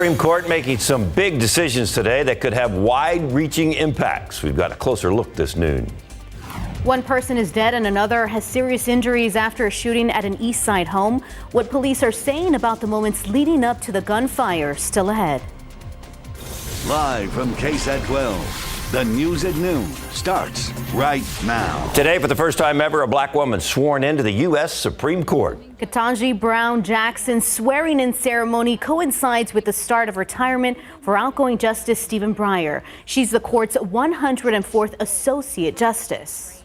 Supreme Court making some big decisions today that could have wide-reaching impacts. We've got a closer look this noon. One person is dead and another has serious injuries after a shooting at an East Side home. What police are saying about the moments leading up to the gunfire still ahead. Live from KSAT 12, the news at noon starts right now. Today, for the first time ever, a black woman sworn into the U.S. Supreme Court. Ketanji Brown Jackson's swearing-in ceremony coincides with the start of retirement for outgoing Justice Stephen Breyer. She's the court's 104th Associate Justice.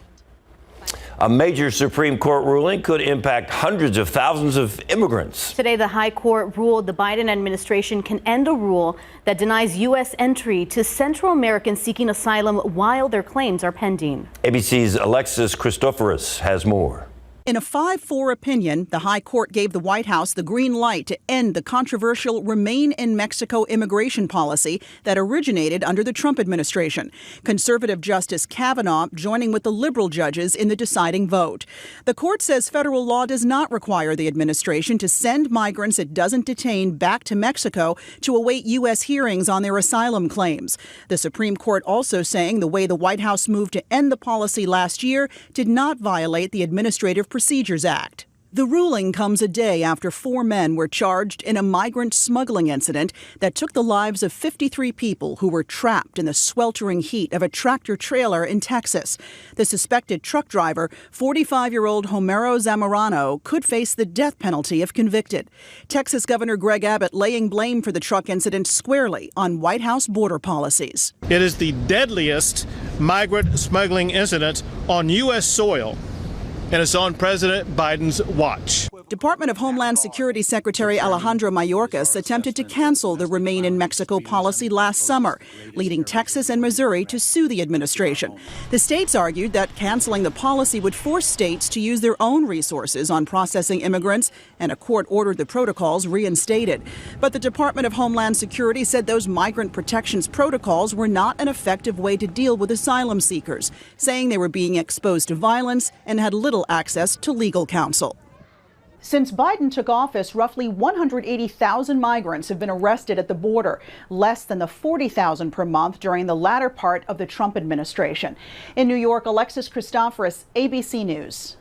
A major Supreme Court ruling could impact hundreds of thousands of immigrants. Today, the High Court ruled the Biden administration can end a rule that denies U.S. entry to Central Americans seeking asylum while their claims are pending. ABC's Alexis Christoforous has more. In a 5-4 opinion, the High Court gave the White House the green light to end the controversial Remain in Mexico immigration policy that originated under the Trump administration. Conservative Justice Kavanaugh joining with the liberal judges in the deciding vote. The court says federal law does not require the administration to send migrants it doesn't detain back to Mexico to await U.S. hearings on their asylum claims. The Supreme Court also saying the way the White House moved to end the policy last year did not violate the Administrative Procedures Act. The ruling comes a day after 4 men were charged in a migrant smuggling incident that took the lives of 53 people who were trapped in the sweltering heat of a tractor-trailer in Texas. The suspected truck driver, 45-year-old Homero Zamorano, could face the death penalty if convicted. Texas Governor Greg Abbott laying blame for the truck incident squarely on White House border policies. It is the deadliest migrant smuggling incident on U.S. soil, and it's on President Biden's watch. Department of Homeland Security Secretary Alejandro Mayorkas attempted to cancel the Remain in Mexico policy last summer, leading Texas and Missouri to sue the administration. The states argued that canceling the policy would force states to use their own resources on processing immigrants, and a court ordered the protocols reinstated. But the Department of Homeland Security said those migrant protections protocols were not an effective way to deal with asylum seekers, saying they were being exposed to violence and had little access to legal counsel. Since Biden took office, roughly 180,000 migrants have been arrested at the border, less than the 40,000 per month during the latter part of the Trump administration. In New York, Alexis Christoforous, ABC News.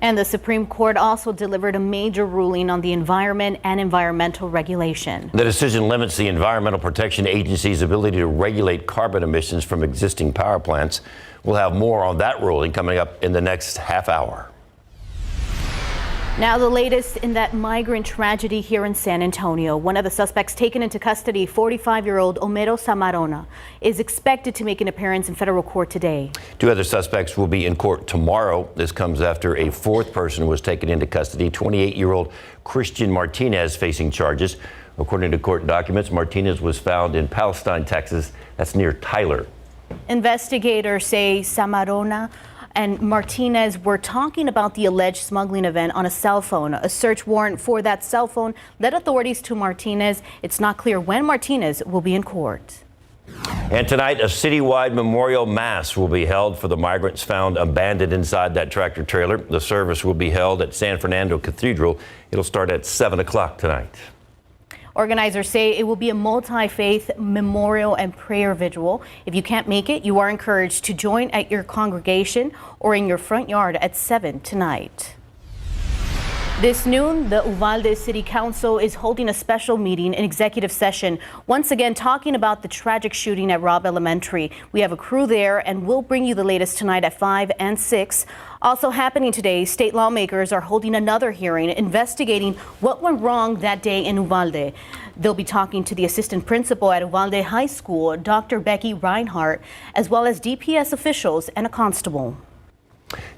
And the Supreme Court also delivered a major ruling on the environment and environmental regulation. The decision limits the Environmental Protection Agency's ability to regulate carbon emissions from existing power plants. We'll have more on that ruling coming up in the next half hour. Now the latest in that migrant tragedy here in San Antonio. One of the suspects taken into custody, 45-year-old Homero Zamorano, is expected to make an appearance in federal court today. 2 other suspects will be in court tomorrow. This comes after a 4th person was taken into custody, 28-year-old Christian Martinez, facing charges. According to court documents, Martinez was found in Palestine, Texas. That's near Tyler. Investigators say Zamorano and Martinez were talking about the alleged smuggling event on a cell phone. A search warrant for that cell phone led authorities to Martinez. It's not clear when Martinez will be in court. And tonight, a citywide memorial mass will be held for the migrants found abandoned inside that tractor trailer. The service will be held at San Fernando Cathedral. It'll start at 7 o'clock tonight. Organizers say it will be a multi-faith memorial and prayer vigil. If you can't make it, you are encouraged to join at your congregation or in your front yard at 7 tonight. This noon, the Uvalde City Council is holding a special meeting, an executive session, once again talking about the tragic shooting at Robb Elementary. We have a crew there, and we'll bring you the latest tonight at 5 and 6. Also happening today, state lawmakers are holding another hearing investigating what went wrong that day in Uvalde. They'll be talking to the assistant principal at Uvalde High School, Dr. Becky Reinhart, as well as DPS officials and a constable.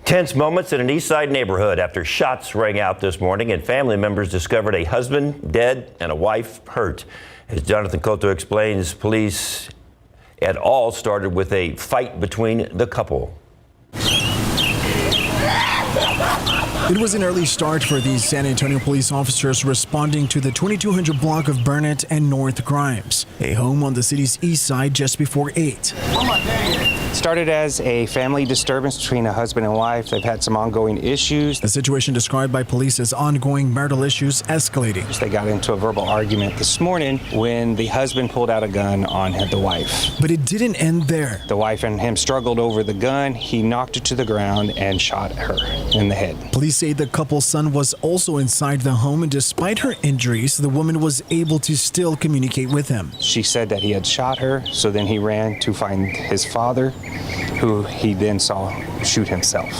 Tense moments in an East Side neighborhood after shots rang out this morning and family members discovered a husband dead and a wife hurt. As Jonathan Cotto explains, police at all started with a fight between the couple. It was an early start for these San Antonio police officers responding to the 2200 block of Burnett and North Grimes, a home on the city's east side just before 8. Started as a family disturbance between a husband and wife. They've had some ongoing issues. The situation described by police as ongoing marital issues escalating. They got into a verbal argument this morning when the husband pulled out a gun on the wife. But it didn't end there. The wife and him struggled over the gun. He knocked her to the ground and shot her in the head. Police say the couple's son was also inside the home, and despite her injuries, the woman was able to still communicate with him. She said that he had shot her, so then he ran to find his father, who he then saw shoot himself.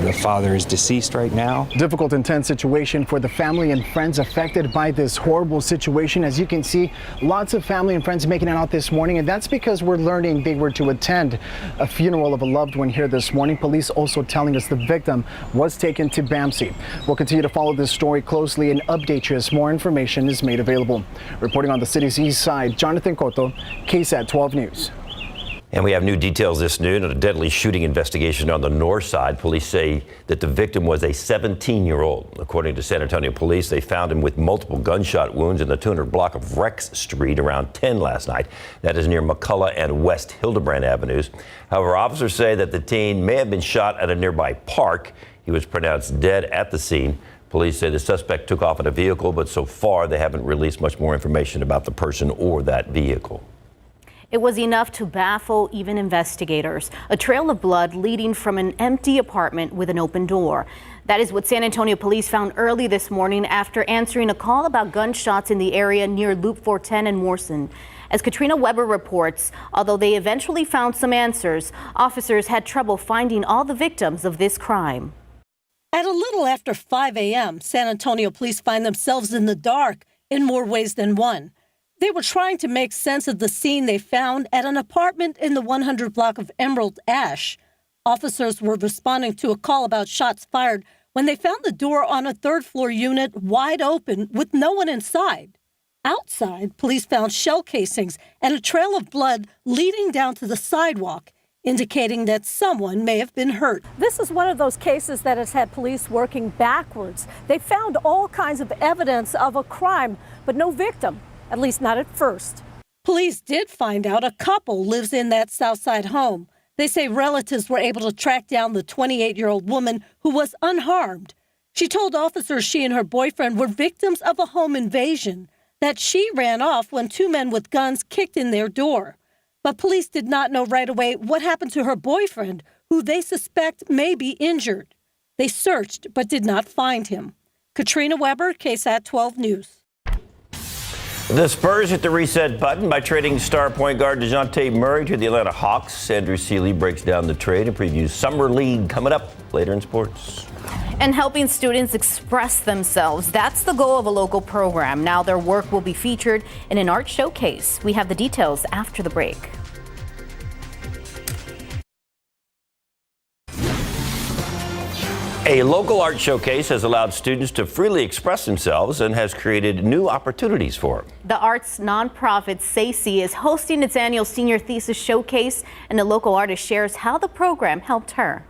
The father is deceased right now. Difficult, intense situation for the family and friends affected by this horrible situation. As you can see, lots of family and friends making it out this morning, and that's because we're learning they were to attend a funeral of a loved one here this morning. Police also telling us the victim was taken to BAMC. We'll continue to follow this story closely and update you as more information is made available. Reporting on the city's east side, Jonathan Cotto, KSAT 12 News. And we have new details this noon on a deadly shooting investigation on the north side. Police say that the victim was a 17-year-old. According to San Antonio police, they found him with multiple gunshot wounds in the 200 block of Rex Street around 10 last night. That is near McCullough and West Hildebrand Avenues. However, officers say that the teen may have been shot at a nearby park. He was pronounced dead at the scene. Police say the suspect took off in a vehicle, but so far they haven't released much more information about the person or that vehicle. It was enough to baffle even investigators. A trail of blood leading from an empty apartment with an open door. That is what San Antonio police found early this morning after answering a call about gunshots in the area near Loop 410 and Morrison. As Katrina Weber reports, although they eventually found some answers, officers had trouble finding all the victims of this crime. At a little after 5 a.m., San Antonio police find themselves in the dark in more ways than one. They were trying to make sense of the scene they found at an apartment in the 100 block of Emerald Ash. Officers were responding to a call about shots fired when they found the door on a third-floor unit wide open with no one inside. Outside, police found shell casings and a trail of blood leading down to the sidewalk, indicating that someone may have been hurt. This is one of those cases that has had police working backwards. They found all kinds of evidence of a crime, but no victim. At least not at first. Police did find out a couple lives in that Southside home. They say relatives were able to track down the 28-year-old woman who was unharmed. She told officers she and her boyfriend were victims of a home invasion, that she ran off when two men with guns kicked in their door. But police did not know right away what happened to her boyfriend, who they suspect may be injured. They searched but did not find him. Katrina Weber, KSAT 12 News. The Spurs hit the reset button by trading star point guard DeJounte Murray to the Atlanta Hawks. Andrew Seeley breaks down the trade and previews Summer League coming up later in sports. And helping students express themselves. That's the goal of a local program. Now their work will be featured in an art showcase. We have the details after the break. A local art showcase has allowed students to freely express themselves and has created new opportunities for them. The arts nonprofit SAFC is hosting its annual senior thesis showcase, and the local artist shares how the program helped her.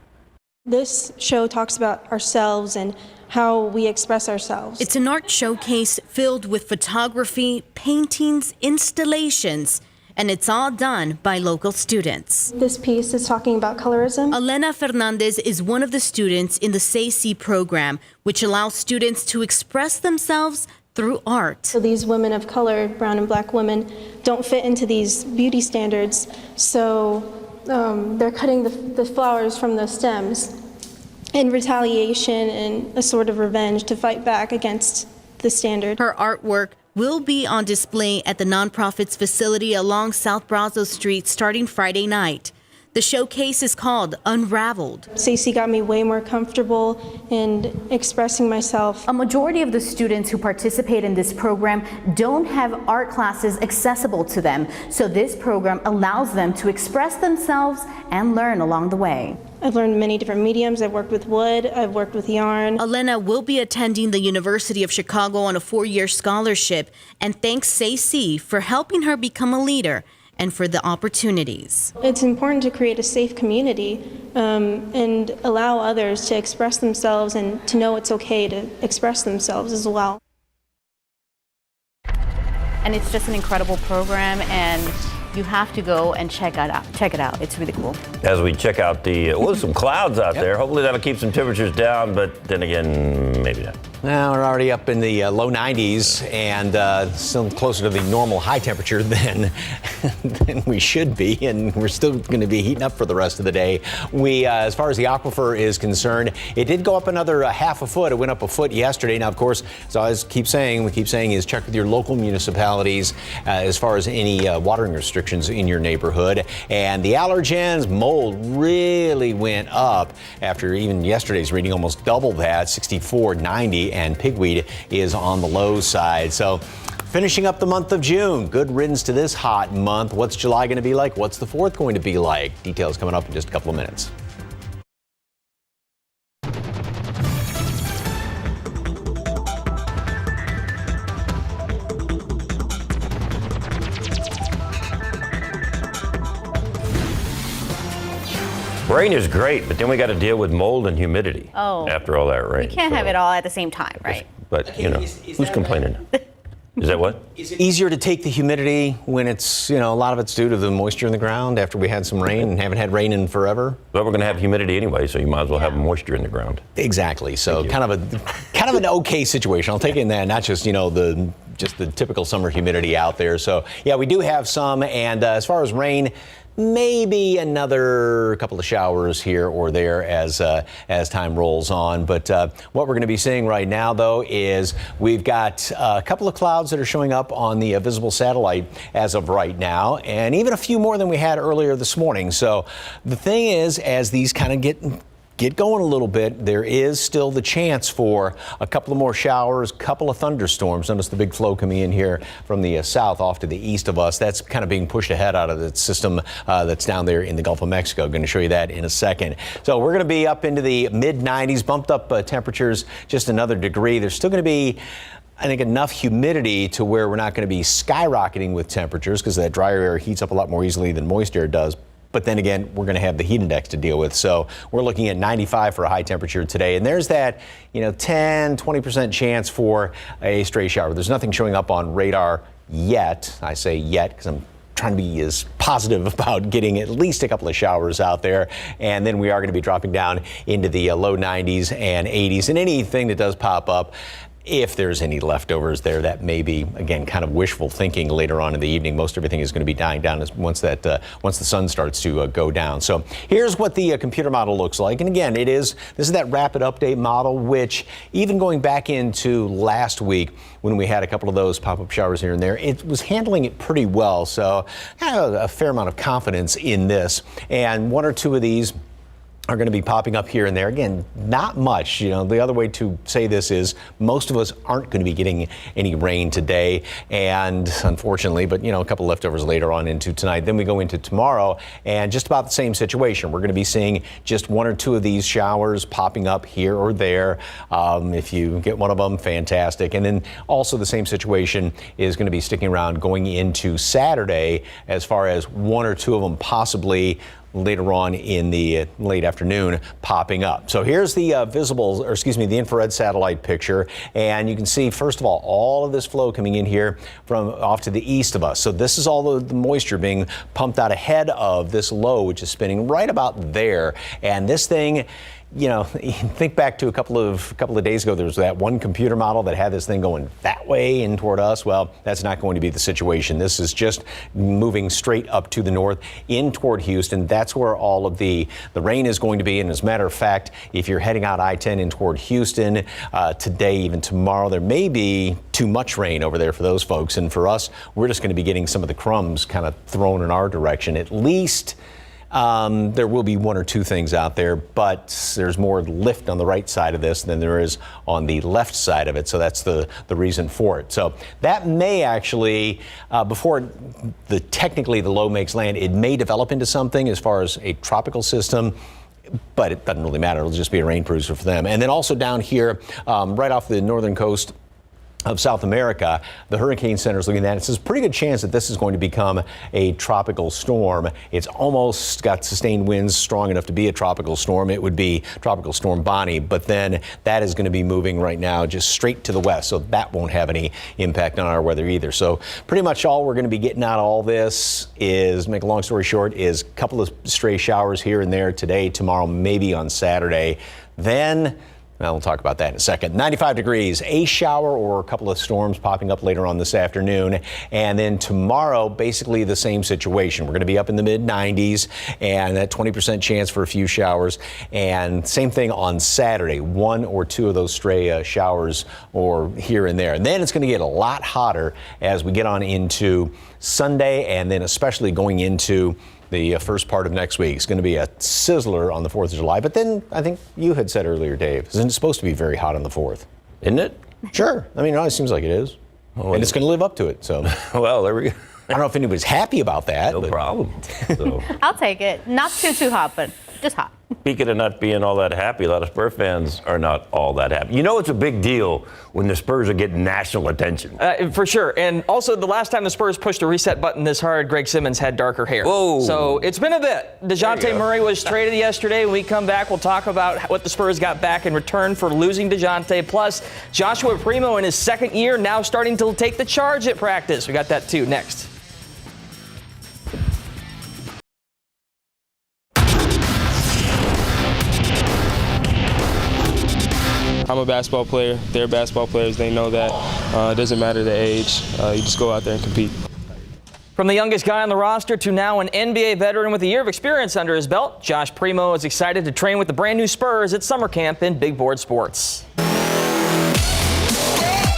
This show talks about ourselves and how we express ourselves. It's an art showcase filled with photography, paintings, installations, and it's all done by local students. This piece is talking about colorism. Elena Fernandez is one of the students in the SAFC program, which allows students to express themselves through art. So these women of color, brown and black women, don't fit into these beauty standards, so they're cutting the flowers from the stems in retaliation and a sort of revenge to fight back against the standard. Her artwork will be on display at the nonprofit's facility along South Brazos Street starting Friday night. The showcase is called Unraveled. SAFC got me way more comfortable in expressing myself. A majority of the students who participate in this program don't have art classes accessible to them, so this program allows them to express themselves and learn along the way. I've learned many different mediums. I've worked with wood, I've worked with yarn. Elena will be attending the University of Chicago on a 4-year scholarship and thanks SAFC for helping her become a leader and for the opportunities. It's important to create a safe community and allow others to express themselves and to know it's okay to express themselves as well. And it's just an incredible program, and You have to go and check it out. It's really cool. As we check out some clouds out there, hopefully that'll keep some temperatures down, but then again, maybe not. Now we're already up in the low 90s and still closer to the normal high temperature than we should be, and we're still going to be heating up for the rest of the day. As far as the aquifer is concerned, it did go up another half a foot. It went up a foot yesterday. Now, of course, as I keep saying is check with your local municipalities as far as any watering restrictions in your neighborhood. And the allergens, mold really went up after even yesterday's reading almost double that, 64.90. And pigweed is on the low side. So finishing up the month of June, good riddance to this hot month. What's July going to be like? What's the 4th going to be like? Details coming up in just a couple of minutes. Rain is great, but then we got to deal with mold and humidity after all that rain. You can't have it all at the same time, right? But, who's complaining? Is that what? Is it easier to take the humidity when it's, a lot of it's due to the moisture in the ground after we had some rain and haven't had rain in forever? But we're going to have humidity anyway, so you might as well have moisture in the ground. Exactly. So kind of an okay situation. I'll take it in that, not just, the typical summer humidity out there. So, yeah, we do have some. And as far as rain, maybe another couple of showers here or there as time rolls on. But what we're going to be seeing right now, though, is we've got a couple of clouds that are showing up on the visible satellite as of right now, and even a few more than we had earlier this morning. So the thing is, as these kind of get going a little bit, there is still the chance for a couple of more showers, couple of thunderstorms. Notice the big flow coming in here from the south off to the east of us. That's kind of being pushed ahead out of the system that's down there in the Gulf of Mexico. Going to show you that in a second. So we're going to be up into the mid 90s, bumped up temperatures just another degree. There's still going to be, I think, enough humidity to where we're not going to be skyrocketing with temperatures because that drier air heats up a lot more easily than moist air does. But then again, we're going to have the heat index to deal with. So we're looking at 95 for a high temperature today. And there's that, 10-20% chance for a stray shower. There's nothing showing up on radar yet. I say yet because I'm trying to be as positive about getting at least a couple of showers out there. And then we are going to be dropping down into the low 90s and 80s. And anything that does pop up, if there's any leftovers there, that may be, again, kind of wishful thinking later on in the evening. Most everything is going to be dying down once the sun starts to go down. So here's what the computer model looks like. And again, this is that rapid update model, which even going back into last week when we had a couple of those pop-up showers here and there, it was handling it pretty well. So I have a fair amount of confidence in this. And one or two of these are going to be popping up here and there. Again, not much. The other way to say this is most of us aren't going to be getting any rain today, and unfortunately, but a couple leftovers later on into tonight. Then we go into tomorrow and just about the same situation. We're going to be seeing just one or two of these showers popping up here or there. If you get one of them, fantastic. And then also the same situation is going to be sticking around going into Saturday, as far as one or two of them possibly later on in the late afternoon popping up. So here's the the infrared satellite picture. And you can see, first of all of this flow coming in here from off to the east of us. So this is all the moisture being pumped out ahead of this low, which is spinning right about there. And this thing, think back to a couple of days ago, there was that one computer model that had this thing going that way in toward us. Well, that's not going to be the situation. This is just moving straight up to the north in toward Houston. That's where all of the rain is going to be. And as a matter of fact, if you're heading out I-10 in toward Houston today, even tomorrow, there may be too much rain over there for those folks. And for us, we're just going to be getting some of the crumbs kind of thrown in our direction. At least there will be one or two things out there, but there's more lift on the right side of this than there is on the left side of it. So that's the reason for it. So that may actually, before technically the low makes land, it may develop into something as far as a tropical system. But it doesn't really matter. It'll just be a rain producer for them. And then also down here, right off the northern coast of South America. The Hurricane Center is looking at it. It's a pretty good chance that this is going to become a tropical storm. It's almost got sustained winds strong enough to be a tropical storm. It would be Tropical Storm Bonnie, but then that is going to be moving right now just straight to the west, so that won't have any impact on our weather either. So pretty much all we're going to be getting out of all this is, make a long story short, is a couple of stray showers here and there today, tomorrow, maybe on Saturday. Then, well, we'll talk about that in a second. 95 degrees, a shower or a couple of storms popping up later on this afternoon. And then tomorrow, basically the same situation. We're going to be up in the mid-90s and that 20% chance for a few showers. And same thing on Saturday, 1 or 2 of those stray showers or here and there. And then it's going to get a lot hotter as we get on into Sunday, and then especially going into the first part of next week. It's going to be a sizzler on the 4th of July. But then I think you had said earlier, Dave, isn't it supposed to be very hot on the 4th? Isn't it? Sure. I mean, it always seems like it is. Oh, and it's going to live up to it. So, well, there we go. I don't know if anybody's happy about that. No problem. So. I'll take it. Not too hot, but just hot. Speaking of not being all that happy, a lot of Spurs fans are not all that happy. You know, it's a big deal when the Spurs are getting national attention. For sure. And also, the last time the Spurs pushed a reset button this hard, Greg Simmons had darker hair. Whoa. So it's been a bit. DeJounte Murray was traded yesterday. When we come back, we'll talk about what the Spurs got back in return for losing DeJounte. Plus, Joshua Primo in his second year now starting to take the charge at practice. We got that too next. I'm a basketball player. They're basketball players. They know that. It doesn't matter the age. You just go out there and compete. From the youngest guy on the roster to now an NBA veteran with a year of experience under his belt, Josh Primo is excited to train with the brand new Spurs at summer camp in Big Board Sports.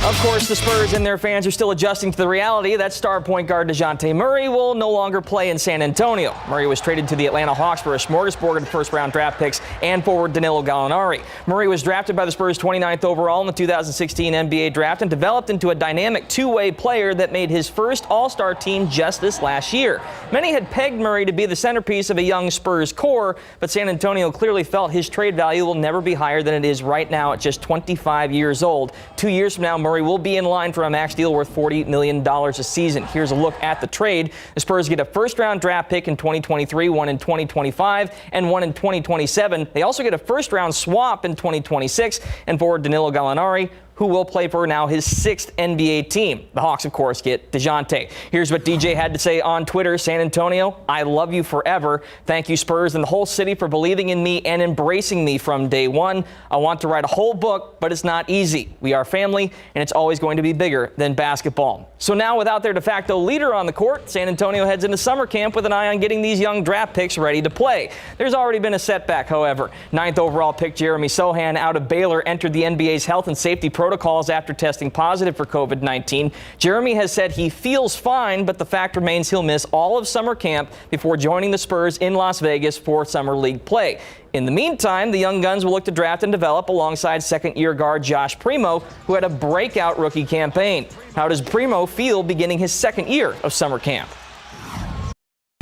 Of course, the Spurs and their fans are still adjusting to the reality that star point guard DeJounte Murray will no longer play in San Antonio. Murray was traded to the Atlanta Hawks for a smorgasbord of first-round draft picks and forward Danilo Gallinari. Murray was drafted by the Spurs 29th overall in the 2016 NBA draft and developed into a dynamic two-way player that made his first All-Star team just this last year. Many had pegged Murray to be the centerpiece of a young Spurs core, but San Antonio clearly felt his trade value will never be higher than it is right now at just 25 years old. 2 years from now, Murray will be in line for a max deal worth $40 million a season. Here's a look at the trade. The Spurs get a first-round draft pick in 2023, one in 2025, and one in 2027. They also get a first-round swap in 2026, and forward Danilo Gallinari, who will play for now his 6th NBA team. The Hawks, of course, get DeJounte. Here's what DJ had to say on Twitter. San Antonio, I love you forever. Thank you, Spurs and the whole city, for believing in me and embracing me from day one. I want to write a whole book, but it's not easy. We are family, and it's always going to be bigger than basketball. So now, without their de facto leader on the court, San Antonio heads into summer camp with an eye on getting these young draft picks ready to play. There's already been a setback, however. 9th overall pick Jeremy Sohan out of Baylor entered the NBA's health and safety protocols after testing positive for COVID-19. Jeremy has said he feels fine, but the fact remains he'll miss all of summer camp before joining the Spurs in Las Vegas for summer league play. In the meantime, the Young Guns will look to draft and develop alongside second-year guard Josh Primo, who had a breakout rookie campaign. How does Primo feel beginning his second year of summer camp?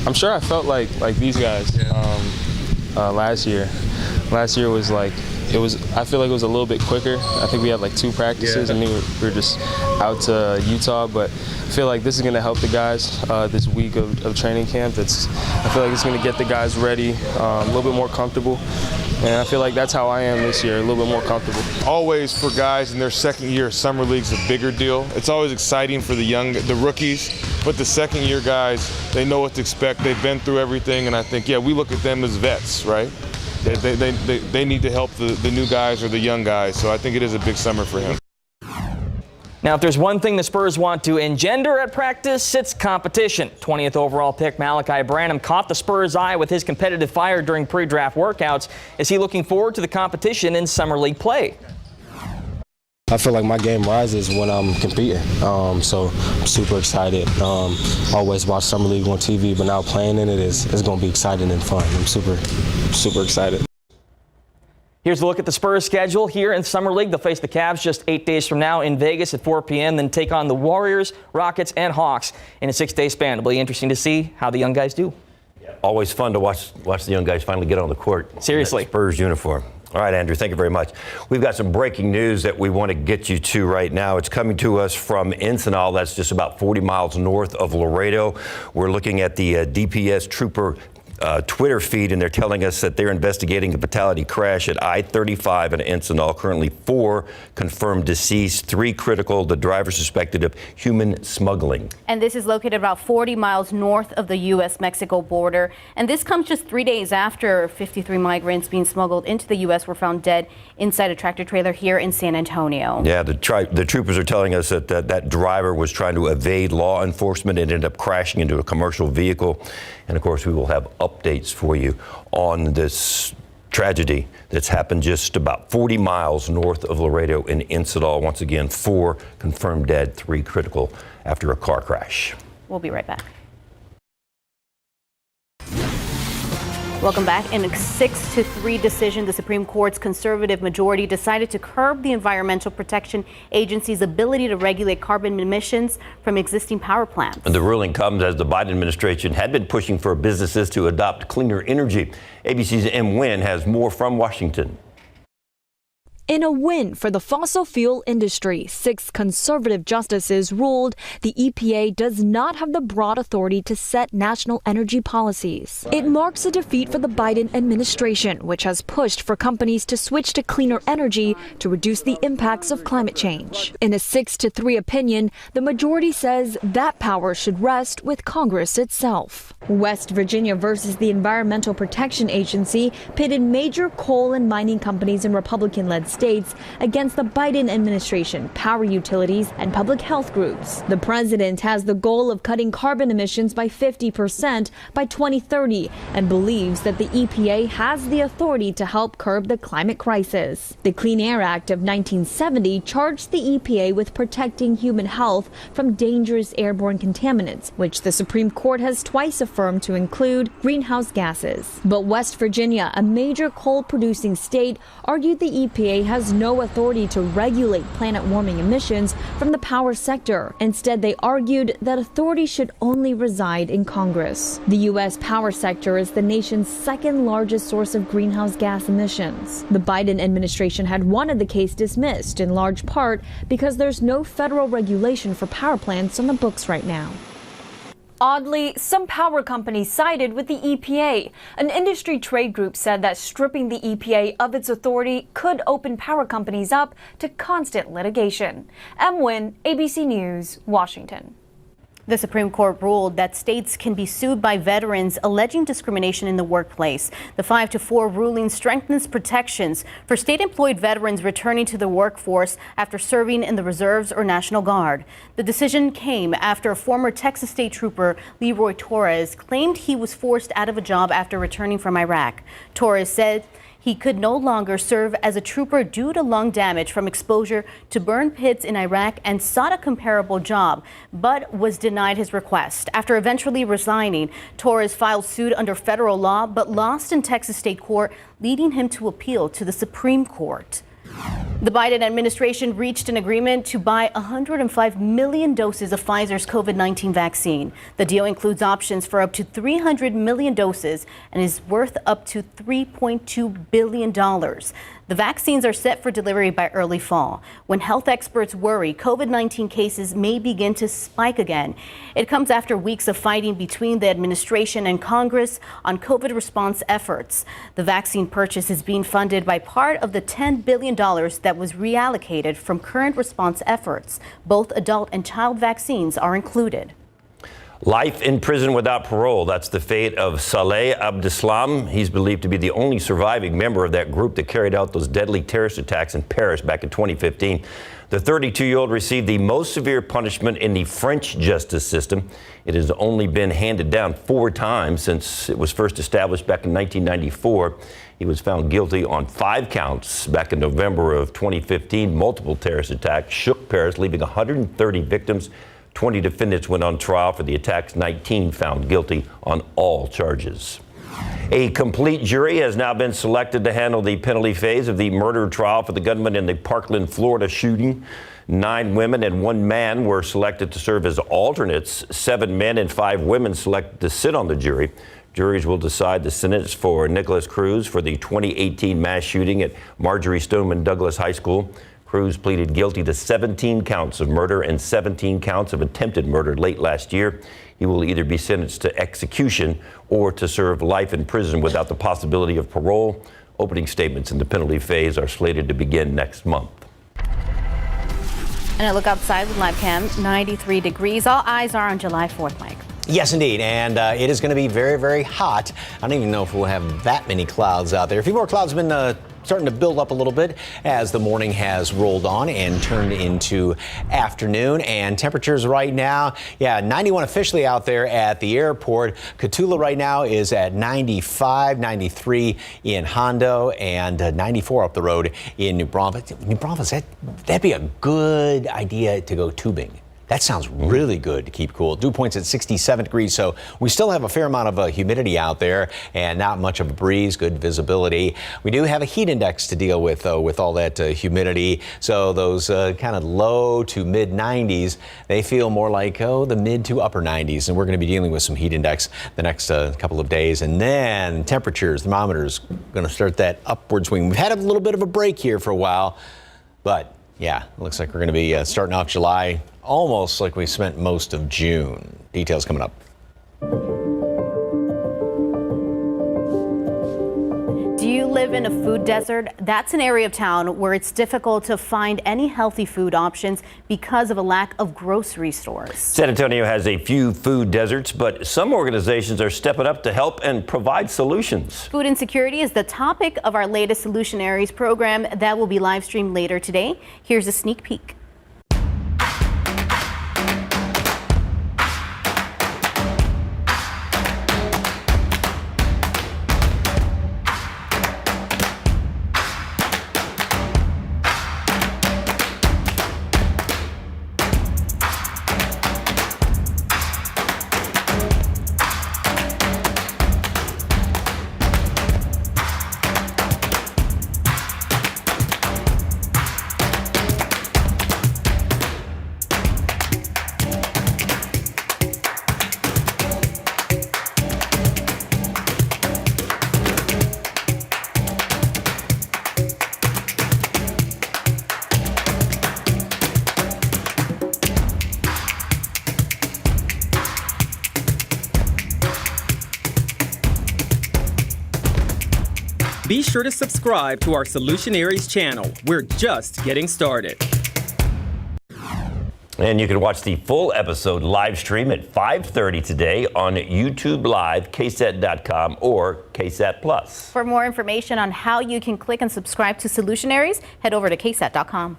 I'm sure I felt like these guys last year. Last year was like, I feel like it was a little bit quicker. I think we had like 2 practices and we were just out to Utah, but I feel like this is going to help the guys this week of training camp. I feel like it's going to get the guys ready, a little bit more comfortable. And I feel like that's how I am this year, a little bit more comfortable. Always for guys in their second year, summer league's a bigger deal. It's always exciting for the rookies, but the second year guys, they know what to expect. They've been through everything, and I think, we look at them as vets, right? They need to help the new guys or the young guys, so I think it is a big summer for him. Now, if there's one thing the Spurs want to engender at practice, it's competition. 20th overall pick Malachi Branham caught the Spurs' eye with his competitive fire during pre-draft workouts. Is he looking forward to the competition in summer league play? I feel like my game rises when I'm competing, so I'm super excited. Always watch Summer League on TV, but now playing in it's going to be exciting and fun. I'm super excited. Here's a look at the Spurs schedule here in Summer League. They'll face the Cavs just 8 days from now in Vegas at 4 p.m., then take on the Warriors, Rockets, and Hawks in a 6-day span. It'll be interesting to see how the young guys do. Always fun to watch the young guys finally get on the court. Seriously. In that Spurs uniform. All right, Andrew, thank you very much. We've got some breaking news that we want to get you to right now. It's coming to us from Encinal. That's just about 40 miles north of Laredo. We're looking at the DPS trooper Twitter feed, and they're telling us that they're investigating a fatality crash at I-35 in Encinal. Currently 4 confirmed deceased, 3 critical. The driver suspected of human smuggling. And this is located about 40 miles north of the U.S.-Mexico border. And this comes just 3 days after 53 migrants being smuggled into the U.S. were found dead inside a tractor trailer here in San Antonio. Yeah, the troopers are telling us that that driver was trying to evade law enforcement and ended up crashing into a commercial vehicle. And of course, we will have updates for you on this tragedy that's happened just about 40 miles north of Laredo in Encinal. Once again, 4 confirmed dead, 3 critical after a car crash. We'll be right back. Welcome back. In a 6-3 decision, the Supreme Court's conservative majority decided to curb the Environmental Protection Agency's ability to regulate carbon emissions from existing power plants. And the ruling comes as the Biden administration had been pushing for businesses to adopt cleaner energy. ABC's M. Nguyen has more from Washington. In a win for the fossil fuel industry, 6 conservative justices ruled the EPA does not have the broad authority to set national energy policies. It marks a defeat for the Biden administration, which has pushed for companies to switch to cleaner energy to reduce the impacts of climate change. In a 6-3 opinion, the majority says that power should rest with Congress itself. West Virginia versus the Environmental Protection Agency pitted major coal and mining companies in Republican-led states against the Biden administration, power utilities, and public health groups. The president has the goal of cutting carbon emissions by 50% by 2030 and believes that the EPA has the authority to help curb the climate crisis. The Clean Air Act of 1970 charged the EPA with protecting human health from dangerous airborne contaminants, which the Supreme Court has twice affirmed to include greenhouse gases. But West Virginia, a major coal-producing state, argued the EPA has no authority to regulate planet-warming emissions from the power sector. Instead, they argued that authority should only reside in Congress. The U.S. power sector is the nation's second largest source of greenhouse gas emissions. The Biden administration had wanted the case dismissed, in large part because there's no federal regulation for power plants on the books right now. Oddly, some power companies sided with the EPA. An industry trade group said that stripping the EPA of its authority could open power companies up to constant litigation. M. Nguyen, ABC News, Washington. The Supreme Court ruled that states can be sued by veterans alleging discrimination in the workplace. The 5-4 ruling strengthens protections for state-employed veterans returning to the workforce after serving in the reserves or National Guard. The decision came after former Texas State Trooper Leroy Torres claimed he was forced out of a job after returning from Iraq. Torres said he could no longer serve as a trooper due to lung damage from exposure to burn pits in Iraq and sought a comparable job, but was denied his request. After eventually resigning, Torres filed suit under federal law, but lost in Texas state court, leading him to appeal to the Supreme Court. The Biden administration reached an agreement to buy 105 million doses of Pfizer's COVID-19 vaccine. The deal includes options for up to 300 million doses and is worth up to $3.2 billion. The vaccines are set for delivery by early fall, when health experts worry COVID-19 cases may begin to spike again. It comes after weeks of fighting between the administration and Congress on COVID response efforts. The vaccine purchase is being funded by part of the $10 billion that was reallocated from current response efforts. Both adult and child vaccines are included. Life in prison without parole. That's the fate of Saleh Abdeslam. He's believed to be the only surviving member of that group that carried out those deadly terrorist attacks in Paris back in 2015. The 32-year-old received the most severe punishment in the French justice system. It has only been handed down 4 times since it was first established back in 1994. He was found guilty on 5 counts back in November of 2015. Multiple terrorist attacks shook Paris, leaving 130 victims. 20 defendants went on trial for the attacks, 19 found guilty on all charges. A complete jury has now been selected to handle the penalty phase of the murder trial for the gunman in the Parkland, Florida shooting. 9 women and 1 man were selected to serve as alternates. 7 men and 5 women selected to sit on the jury. Juries will decide the sentence for Nicholas Cruz for the 2018 mass shooting at Marjorie Stoneman Douglas High School. Cruz pleaded guilty to 17 counts of murder and 17 counts of attempted murder late last year. He will either be sentenced to execution or to serve life in prison without the possibility of parole. Opening statements in the penalty phase are slated to begin next month. And a look outside with live cam, 93 degrees. All eyes are on July 4th, Mike. Yes, indeed. And it is going to be very, very hot. I don't even know if we'll have that many clouds out there. A few more clouds have been starting to build up a little bit as the morning has rolled on and turned into afternoon. And temperatures right now, 91 officially out there at the airport. Cotulla right now is at 95, 93 in Hondo, and 94 up the road in New Braunfels. New Braunfels, that'd be a good idea to go tubing. That sounds really good to keep cool. Dew points at 67 degrees, so we still have a fair amount of humidity out there and not much of a breeze, good visibility. We do have a heat index to deal with, though, with all that humidity. So those kind of low to mid 90s, they feel more like, the mid to upper 90s. And we're going to be dealing with some heat index the next couple of days. And then temperatures, thermometers, going to start that upward swing. We've had a little bit of a break here for a while, but yeah, it looks like we're going to be starting off July almost like we spent most of June. Details coming up. Do you live in a food desert? That's an area of town where it's difficult to find any healthy food options because of a lack of grocery stores. San Antonio has a few food deserts, but some organizations are stepping up to help and provide solutions. Food insecurity is the topic of our latest Solutionaries program that will be live streamed later today. Here's a sneak peek. Be sure to subscribe to our Solutionaries channel. We're just getting started. And you can watch the full episode live stream at 5:30 today on YouTube Live, KSAT.com, or KSAT Plus. For more information on how you can click and subscribe to Solutionaries, head over to KSAT.com.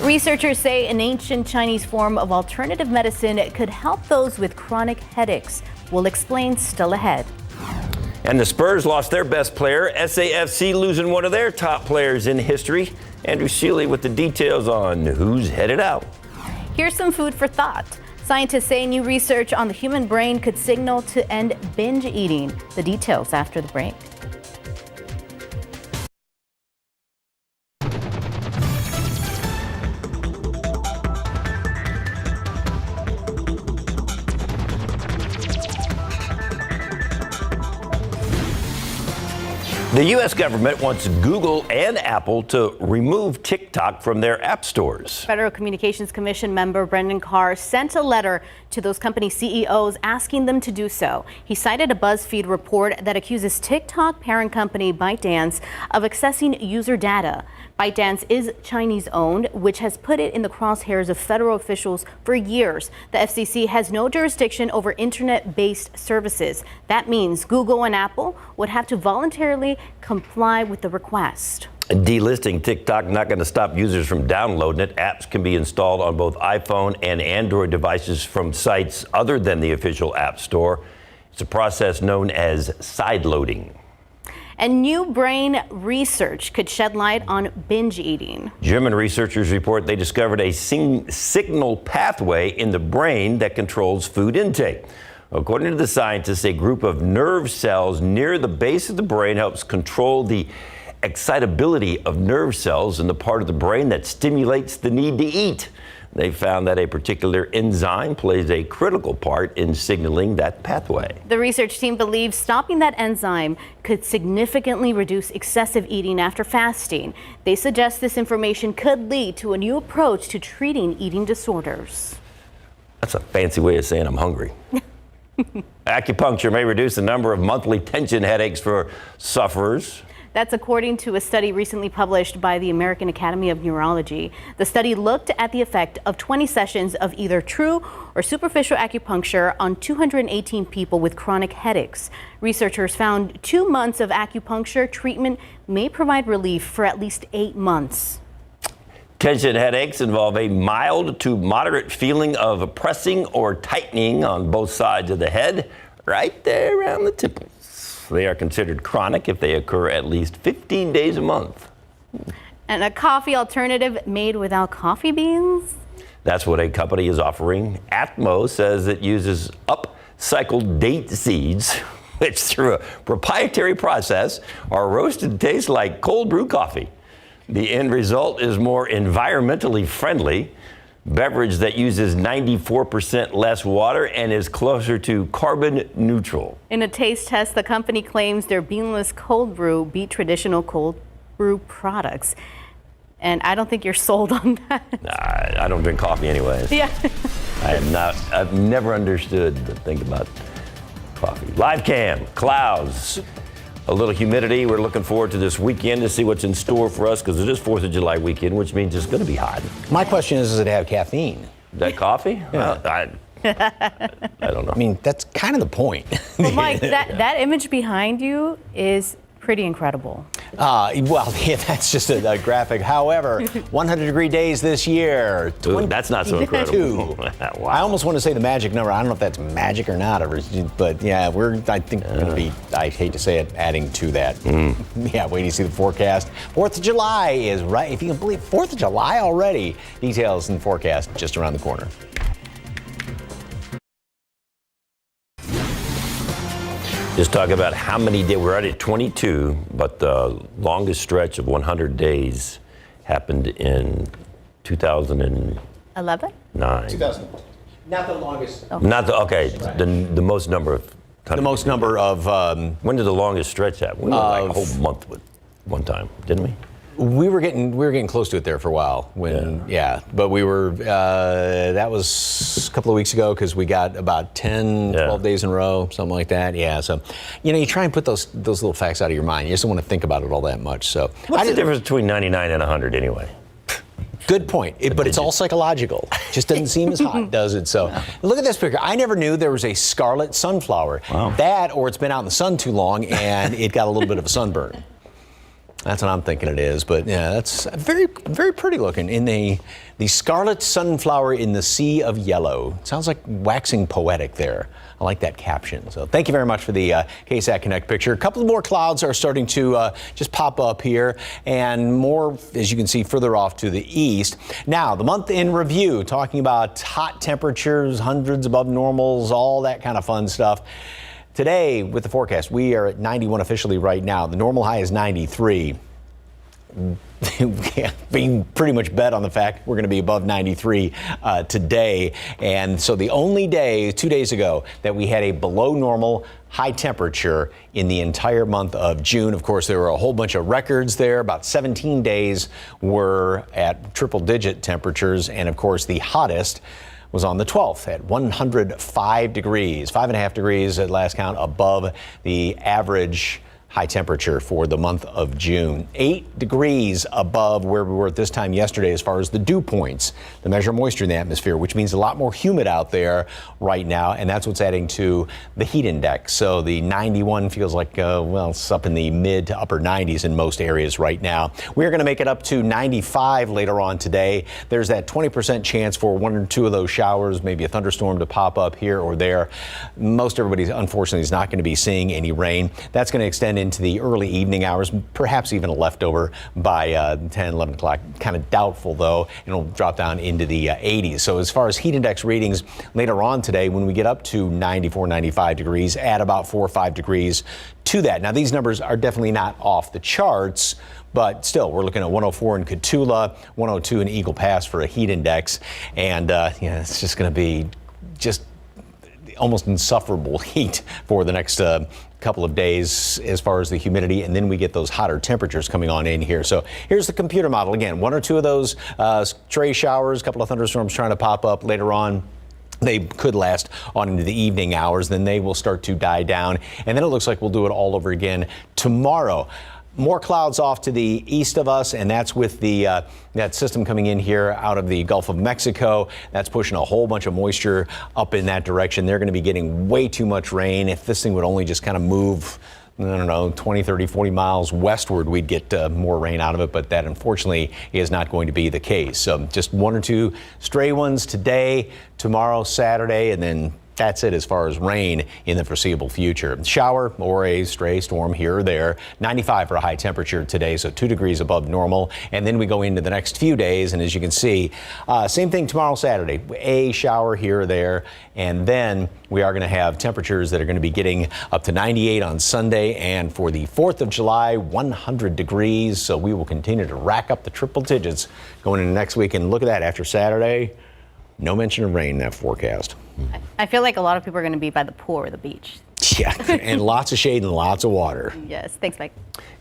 Researchers say an ancient Chinese form of alternative medicine could help those with chronic headaches. We'll explain still ahead. And the Spurs lost their best player, SAFC losing one of their top players in history. Andrew Seeley with the details on who's headed out. Here's some food for thought. Scientists say new research on the human brain could signal to end binge eating. The details after the break. The U.S. government wants Google and Apple to remove TikTok from their app stores. Federal Communications Commission member Brendan Carr sent a letter to those company CEOs asking them to do so. He cited a BuzzFeed report that accuses TikTok parent company ByteDance of accessing user data. ByteDance is Chinese-owned, which has put it in the crosshairs of federal officials for years. The FCC has no jurisdiction over internet-based services. That means Google and Apple would have to voluntarily comply with the request. Delisting TikTok not going to stop users from downloading it. Apps can be installed on both iPhone and Android devices from sites other than the official App Store. It's a process known as sideloading. And new brain research could shed light on binge eating. German researchers report they discovered a signal pathway in the brain that controls food intake. According to the scientists, a group of nerve cells near the base of the brain helps control the excitability of nerve cells in the part of the brain that stimulates the need to eat. They found that a particular enzyme plays a critical part in signaling that pathway. The research team believes stopping that enzyme could significantly reduce excessive eating after fasting. They suggest this information could lead to a new approach to treating eating disorders. That's a fancy way of saying I'm hungry. Acupuncture may reduce the number of monthly tension headaches for sufferers. That's according to a study recently published by the American Academy of Neurology. The study looked at the effect of 20 sessions of either true or superficial acupuncture on 218 people with chronic headaches. Researchers found 2 months of acupuncture treatment may provide relief for at least 8 months. Tension headaches involve a mild to moderate feeling of pressing or tightening on both sides of the head, right there around the temples. They are considered chronic if they occur at least 15 days a month. And a coffee alternative made without coffee beans? That's what a company is offering. Atmo says it uses upcycled date seeds, which through a proprietary process are roasted to taste like cold brew coffee. The end result is more environmentally friendly beverage that uses 94% less water and is closer to carbon neutral. In a taste test, the company claims their beanless cold brew beat traditional cold brew products. And I don't think you're sold on that. I don't drink coffee anyways. Yeah. I've never understood the thing about coffee. Live cam, clouds, a little humidity. We're looking forward to this weekend to see what's in store for us because it is 4th of July weekend, which means it's going to be hot. My question is, does it have caffeine? That coffee? Yeah. I don't know. I mean, that's kind of the point. Well, Mike, that image behind you is pretty incredible. Well, yeah, that's just a graphic. However, 100-degree days this year. Ooh, that's not so incredible. Wow. I almost want to say the magic number. I don't know if that's magic or not, but yeah, I think going to be, I hate to say it, adding to that. Yeah, wait till you see the forecast. 4th of July is right, if you can believe 4th of July already. Details in the forecast just around the corner. Just talk about how many days. We're already at 22, but the longest stretch of 100 days happened in 2009. 11? Not the longest. Oh. Not the, okay, the most number of. The most number of. When did the longest stretch happen? We went like a whole month with one time, didn't we? We were getting close to it there for a while. But we were. That was a couple of weeks ago because we got about 10, 12 days in a row, something like that. Yeah. So, you try and put those little facts out of your mind. You just don't want to think about it all that much. So, what's the difference between 99 and 100 anyway? Good point. But it's all psychological. Just doesn't seem as hot, does it? So, look at this picture. I never knew there was a scarlet sunflower. Wow. That, or it's been out in the sun too long and it got a little bit of a sunburn. That's what I'm thinking it is, but yeah, that's very, very pretty looking. In the scarlet sunflower in the sea of yellow. It sounds like waxing poetic there. I like that caption. So thank you very much for the KSAT Connect picture. A couple more clouds are starting to just pop up here, and more, as you can see, further off to the east. Now, the month in review, talking about hot temperatures, hundreds above normals, all that kind of fun stuff. Today, with the forecast, we are at 91 officially right now. The normal high is 93. Being pretty much bet on the fact we're going to be above 93 today. And so the only day, 2 days ago, that we had a below normal high temperature in the entire month of June. Of course, there were a whole bunch of records there. About 17 days were at triple-digit temperatures. And, of course, the hottest was on the 12th at 105 degrees, 5.5 degrees at last count above the average high temperature for the month of June. 8 degrees above where we were at this time yesterday as far as the dew points, the measure of moisture in the atmosphere, which means a lot more humid out there right now, and that's what's adding to the heat index. So the 91 feels like, well, it's up in the mid to upper 90s in most areas right now. We're going to make it up to 95 later on today. There's that 20% chance for one or two of those showers, maybe a thunderstorm to pop up here or there. Most everybody, unfortunately, is not going to be seeing any rain. That's going to extend into the early evening hours, perhaps even a leftover by 10, 11 o'clock. Kind of doubtful, though. It'll drop down into the 80s. So as far as heat index readings later on today, when we get up to 94, 95 degrees, add about 4 or 5 degrees to that. Now, these numbers are definitely not off the charts, but still, we're looking at 104 in Cotulla, 102 in Eagle Pass for a heat index. And it's just going to be just almost insufferable heat for the next couple of days as far as the humidity, and then we get those hotter temperatures coming on in here. So here's the computer model. Again, 1 or 2 of those stray showers, a couple of thunderstorms trying to pop up later on. They could last on into the evening hours, then they will start to die down, and then it looks like we'll do it all over again tomorrow. More clouds off to the east of us, and that's with the that system coming in here out of the Gulf of Mexico. That's pushing a whole bunch of moisture up in that direction. They're going to be getting way too much rain. If this thing would only just kind of move, I don't know, 20, 30, 40 miles westward, we'd get more rain out of it, but that unfortunately is not going to be the case. So just 1 or 2 stray ones today, tomorrow, Saturday, and then that's it as far as rain in the foreseeable future. Shower or a stray storm here or there. 95 for a high temperature today, so 2 degrees above normal. And then we go into the next few days, and as you can see, same thing tomorrow, Saturday. A shower here or there, and then we are going to have temperatures that are going to be getting up to 98 on Sunday, and for the 4th of July, 100 degrees. So we will continue to rack up the triple digits going into next week. And look at that, after Saturday, no mention of rain in that forecast. I feel like a lot of people are going to be by the pool or the beach. Yeah, and lots of shade and lots of water. Yes, thanks, Mike.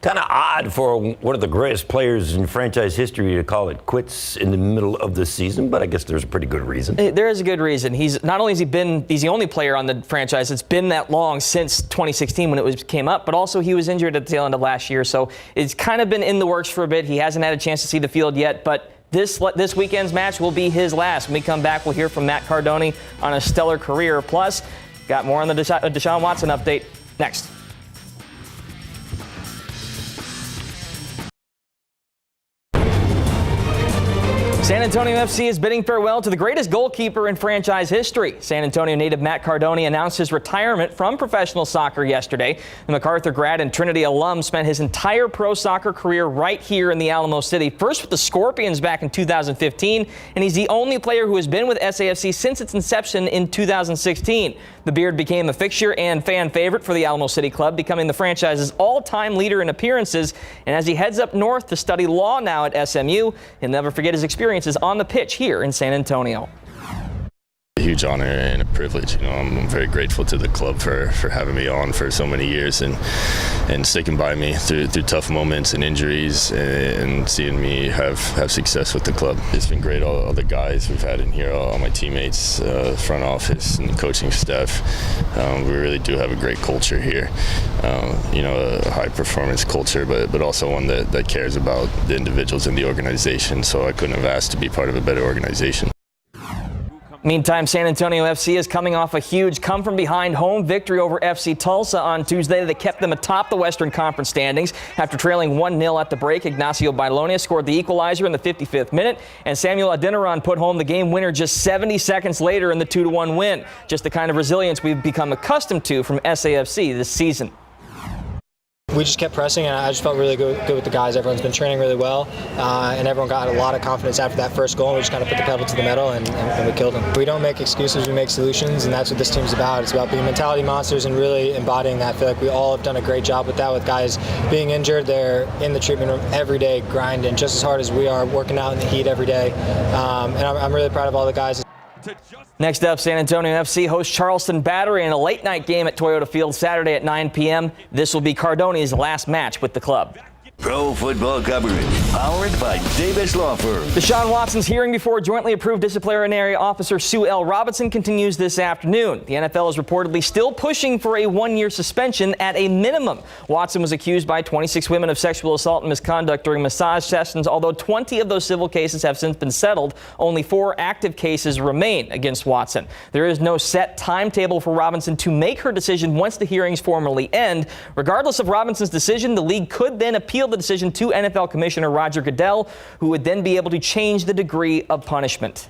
Kind of odd for one of the greatest players in franchise history to call it quits in the middle of the season, but I guess there's a pretty good reason. There is a good reason. He's not only he's the only player on the franchise that's been that long since 2016 when it came up, but also he was injured at the tail end of last year, so it's kind of been in the works for a bit. He hasn't had a chance to see the field yet, but this weekend's match will be his last. When we come back, we'll hear from Matt Cardone on a stellar career. Plus, got more on the Deshaun Watson update next. San Antonio FC is bidding farewell to the greatest goalkeeper in franchise history. San Antonio native Matt Cardone announced his retirement from professional soccer yesterday. The MacArthur grad and Trinity alum spent his entire pro soccer career right here in the Alamo City, first with the Scorpions back in 2015, and he's the only player who has been with SAFC since its inception in 2016. The Beard became a fixture and fan favorite for the Alamo City club, becoming the franchise's all-time leader in appearances. And as he heads up north to study law now at SMU, he'll never forget his experiences on the pitch here in San Antonio. A huge honor and a privilege. I'm very grateful to the club for having me on for so many years and sticking by me through tough moments and injuries and seeing me have success with the club. It's been great. All the guys we've had in here, all my teammates, front office and coaching staff. We really do have a great culture here. A high performance culture, but also one that cares about the individuals in the organization. So I couldn't have asked to be part of a better organization. Meantime, San Antonio FC is coming off a huge come-from-behind home victory over FC Tulsa on Tuesday that kept them atop the Western Conference standings. After trailing 1-0 at the break, Ignacio Bailonia scored the equalizer in the 55th minute, and Samuel Adeniran put home the game winner just 70 seconds later in the 2-1 win. Just the kind of resilience we've become accustomed to from SAFC this season. We just kept pressing, and I just felt really good with the guys. Everyone's been training really well, and everyone got a lot of confidence after that first goal. And we just kind of put the pedal to the metal, and we killed them. We don't make excuses, we make solutions, and that's what this team's about. It's about being mentality monsters and really embodying that. I feel like we all have done a great job with that, with guys being injured. They're in the treatment room every day, grinding just as hard as we are, working out in the heat every day. And I'm really proud of all the guys. Next up, San Antonio FC hosts Charleston Battery in a late-night game at Toyota Field Saturday at 9 p.m. This will be Cardone's last match with the club. Pro football coverage, powered by Davis Law Firm. Deshaun Watson's hearing before jointly approved disciplinary officer Sue L. Robinson continues this afternoon. The NFL is reportedly still pushing for a 1-year suspension at a minimum. Watson was accused by 26 women of sexual assault and misconduct during massage sessions. Although 20 of those civil cases have since been settled, only 4 active cases remain against Watson. There is no set timetable for Robinson to make her decision once the hearings formally end. Regardless of Robinson's decision, the league could then appeal the decision to NFL Commissioner Roger Goodell, who would then be able to change the degree of punishment.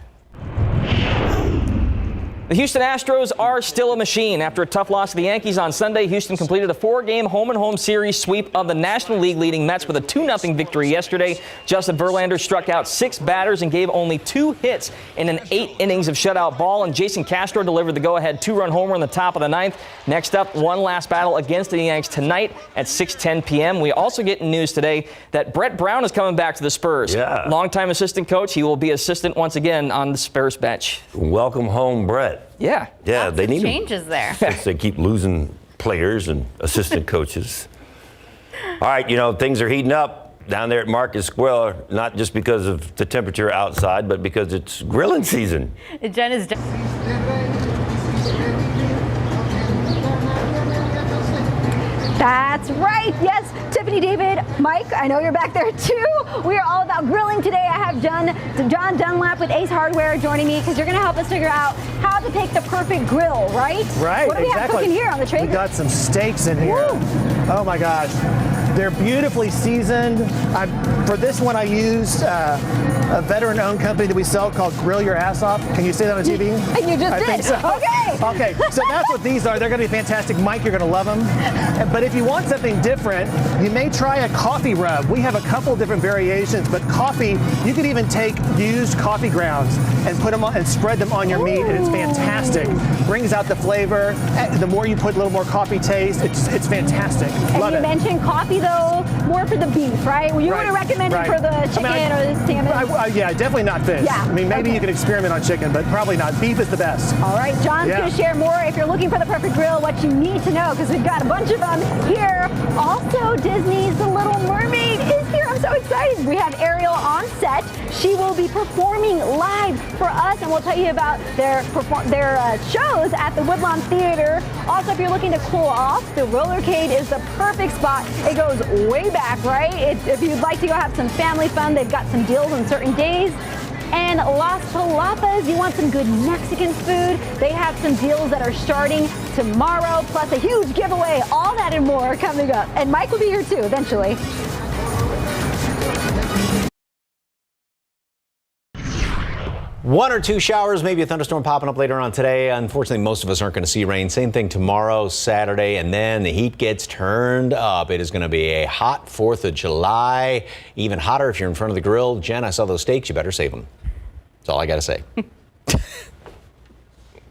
The Houston Astros are still a machine. After a tough loss to the Yankees on Sunday, Houston completed a 4-game home-and-home series sweep of the National League leading Mets with a 2-0 victory yesterday. Justin Verlander struck out 6 batters and gave only 2 hits in an 8 innings of shutout ball, and Jason Castro delivered the go-ahead 2-run homer in the top of the 9th. Next up, one last battle against the Yanks tonight at 6:10 p.m. We also get news today that Brett Brown is coming back to the Spurs. Yeah. Longtime assistant coach. He will be assistant once again on the Spurs bench. Welcome home, Brett. Yeah. Yeah, they need changes there. They keep losing players and assistant coaches. All right, things are heating up down there at Market Square, not just because of the temperature outside, but because it's grilling season. Jen is That's right. Yes, Tiffany, David, Mike, I know you're back there too. We are all about grilling today. I have John Dunlap with Ace Hardware joining me because you're going to help us figure out how to pick the perfect grill, right? Right, What do we have cooking here on the Traeger? We got some steaks in here. Woo. Oh my gosh. They're beautifully seasoned. For this one, I used a veteran-owned company that we sell called Grill Your Ass Off. Can you say that on TV? You just I did. think so. Okay. Okay, so that's what these are. They're going to be fantastic. Mike, you're going to love them. But if you want something different, you may try a coffee rub. We have a couple different variations, but coffee, you could even take used coffee grounds and put them on and spread them on your meat, and it's fantastic. Brings out the flavor. The more you put, a little more coffee taste. It's fantastic. Love And you it. mentioned coffee, though, more for the beef, right? You wouldn't recommend it for the chicken or the salmon? Yeah, definitely not fish. Yeah. I mean, maybe you could experiment on chicken, but probably not. Beef is the best. All right, John's going to share more if you're looking for the perfect grill, what you need to know, because we've got a bunch of them here. Also, Disney's The Little Mermaid is here. I'm so excited. We have Ariel on set. She will be performing live for us, and we'll tell you about their shows at the Woodlawn Theater. Also, if you're looking to cool off, the Rollercade is the perfect spot. It goes way back, right? If you'd like to go have some family fun, they've got some deals on certain days. And Las Palapas, you want some good Mexican food? They have some deals that are starting tomorrow, plus a huge giveaway. All that and more coming up. And Mike will be here too, eventually. One or two showers, maybe a thunderstorm popping up later on today. Unfortunately, most of us aren't going to see rain. Same thing tomorrow, Saturday, and then the heat gets turned up. It is going to be a hot 4th of July, even hotter if you're in front of the grill. Jen, I saw those steaks. You better save them. That's all I got to say.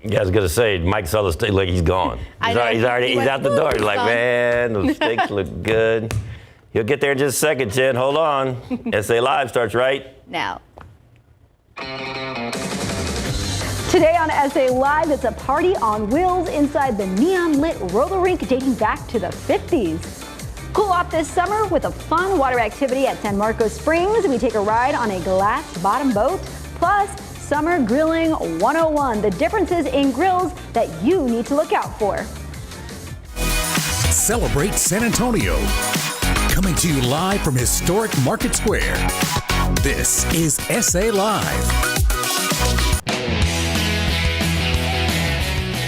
Yeah, I was going to say, Mike saw the steak, like he's gone. He's out the door. He's like, man, those steaks look good. He'll get there in just a second, Jen. Hold on. SA Live starts right now. Today on SA Live, it's a party on wheels inside the neon-lit roller rink dating back to the 50s. Cool off this summer with a fun water activity at San Marcos Springs. We take a ride on a glass-bottom boat. Plus, Summer Grilling 101, the differences in grills that you need to look out for. Celebrate San Antonio. Coming to you live from historic Market Square. This is SA Live.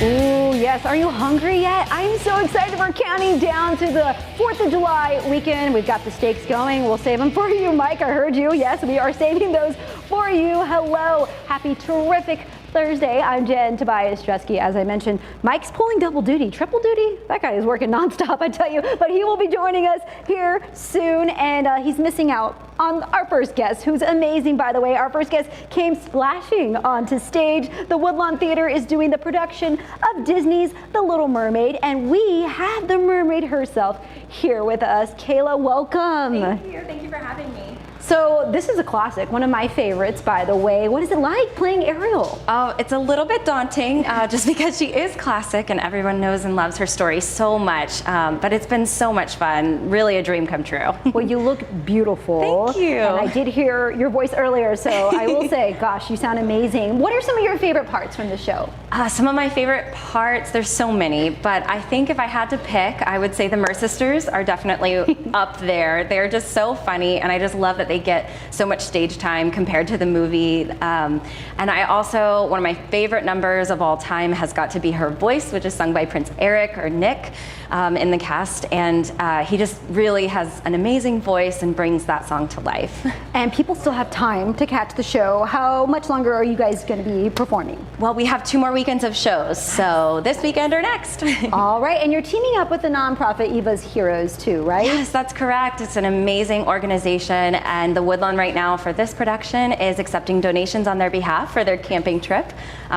Ooh, yes. Are you hungry yet? I'm so excited. We're counting down to the 4th of July weekend. We've got the steaks going. We'll save them for you, Mike. I heard you. Yes, we are saving those for you. Hello. Happy terrific Thursday. I'm Jen Tobias Dresky. As I mentioned, Mike's pulling double duty, triple duty. That guy is working nonstop, I tell you. But he will be joining us here soon, and he's missing out on our first guest, who's amazing, by the way. Our first guest came splashing onto stage. The Woodlawn Theater is doing the production of Disney's The Little Mermaid, and we have the mermaid herself here with us. Kayla, welcome. Thank you. Thank you for having me. So this is a classic, one of my favorites, by the way. What is it like playing Ariel? Oh, it's a little bit daunting just because she is classic and everyone knows and loves her story so much. But it's been so much fun. Really a dream come true. Well, you look beautiful. Thank you. And I did hear your voice earlier, so I will say, gosh, you sound amazing. What are some of your favorite parts from the show? Some of my favorite parts, there's so many, but I think if I had to pick, I would say the Mercisters are definitely up there. They're just so funny, and I just love that they get so much stage time compared to the movie. And I also, one of my favorite numbers of all time has got to be her voice, which is sung by Prince Eric, or Nick, in the cast. And he just really has an amazing voice and brings that song to life. And people still have time to catch the show. How much longer are you guys going to be performing? Well, we have 2 more weekends of shows, so this weekend or next. All right, and you're teaming up with the nonprofit Eva's Heroes too, right? Yes, that's correct. It's an amazing organization, and the Woodlawn right now for this production is accepting donations on their behalf for their camping trip.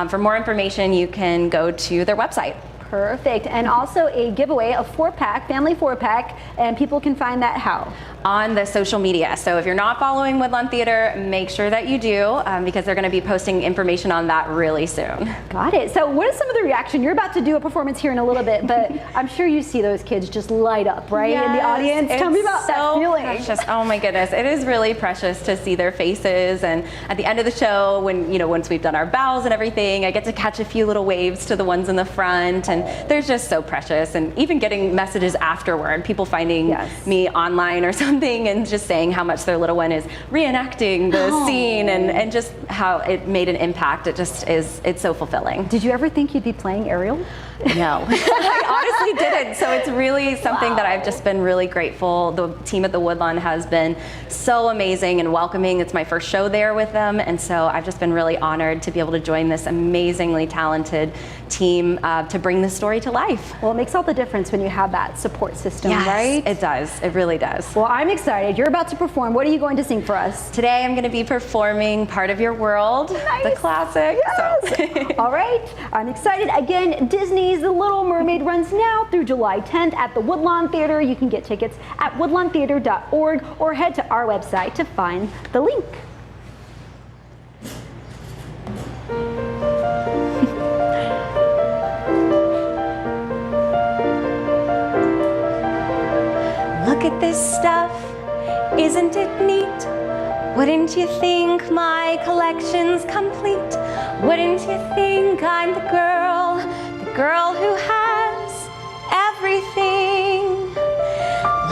For more information, you can go to their website. Perfect. And also a giveaway, a 4-pack, family 4-pack, and people can find that how? On the social media. So if you're not following Woodlawn Theater, make sure that you do, because they're going to be posting information on that really soon. Got it. So what is some of the reaction? You're about to do a performance here in a little bit, but I'm sure you see those kids just light up, right, in the audience. Tell me about that feeling. Precious. Oh my goodness, it is really precious to see their faces. And at the end of the show, when once we've done our bows and everything, I get to catch a few little waves to the ones in the front, and they're just so precious. And even getting messages afterward, people finding me online or something and just saying how much their little one is reenacting the scene, and just how it made an impact. It's so fulfilling. Did you ever think you'd be playing Ariel? No, I honestly didn't. So it's really something that I've just been really grateful. The team at the Woodlawn has been so amazing and welcoming. It's my first show there with them, and so I've just been really honored to be able to join this amazingly talented team to bring this story to life. Well, it makes all the difference when you have that support system, right? It does. It really does. Well, I'm excited. You're about to perform. What are you going to sing for us? Today I'm going to be performing Part of Your World, the classic. Yes. So. All right. I'm excited. Again, Disney's The Little Mermaid runs now through July 10th at the Woodlawn Theater. You can get tickets at woodlawntheater.org or head to our website to find the link. Look at this stuff, isn't it neat? Wouldn't you think my collection's complete? Wouldn't you think I'm the girl who has everything?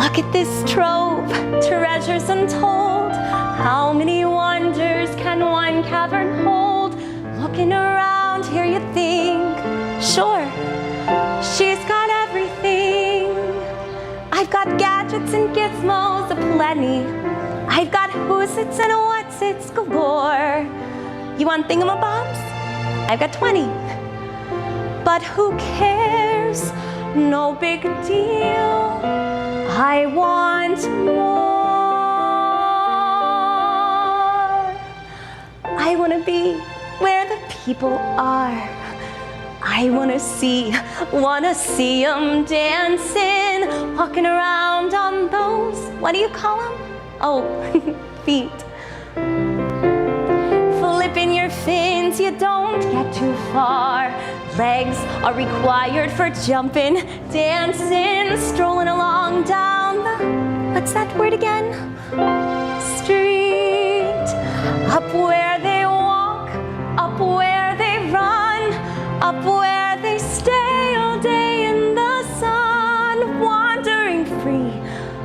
Look at this trove, treasures untold. How many wonders can one cavern hold? Looking around here you think, sure, she's got everything. I've got gadgets and gizmos aplenty. I've got who's-its and what's-its galore. You want thingamabobs? I've got 20. But who cares? No big deal. I want more. I want to be where the people are. I wanna see them dancing, walking around on those, what do you call them? Oh, feet. Flipping your fins, you don't get too far. Legs are required for jumping, dancing, strolling along down the, what's that word again? Street. Up where they walk, up where they run, up where they stay all day in the sun, wandering free.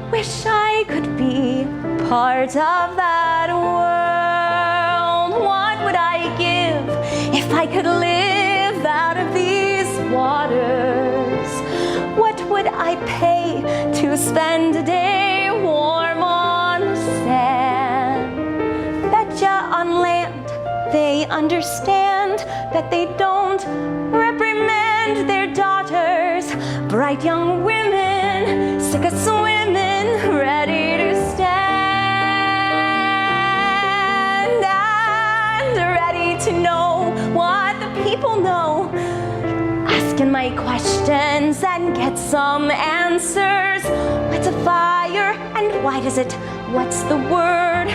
Wish I could be part of that world. What would I give if I could live out of these waters? What would I pay to spend a day warm on the sand? Betcha on land they understand that they don't reprimand their daughters. Bright young women, sick of swimming, ready to stand and ready to know what the people know. Asking my questions and get some answers. What's a fire and why does it? What's the word?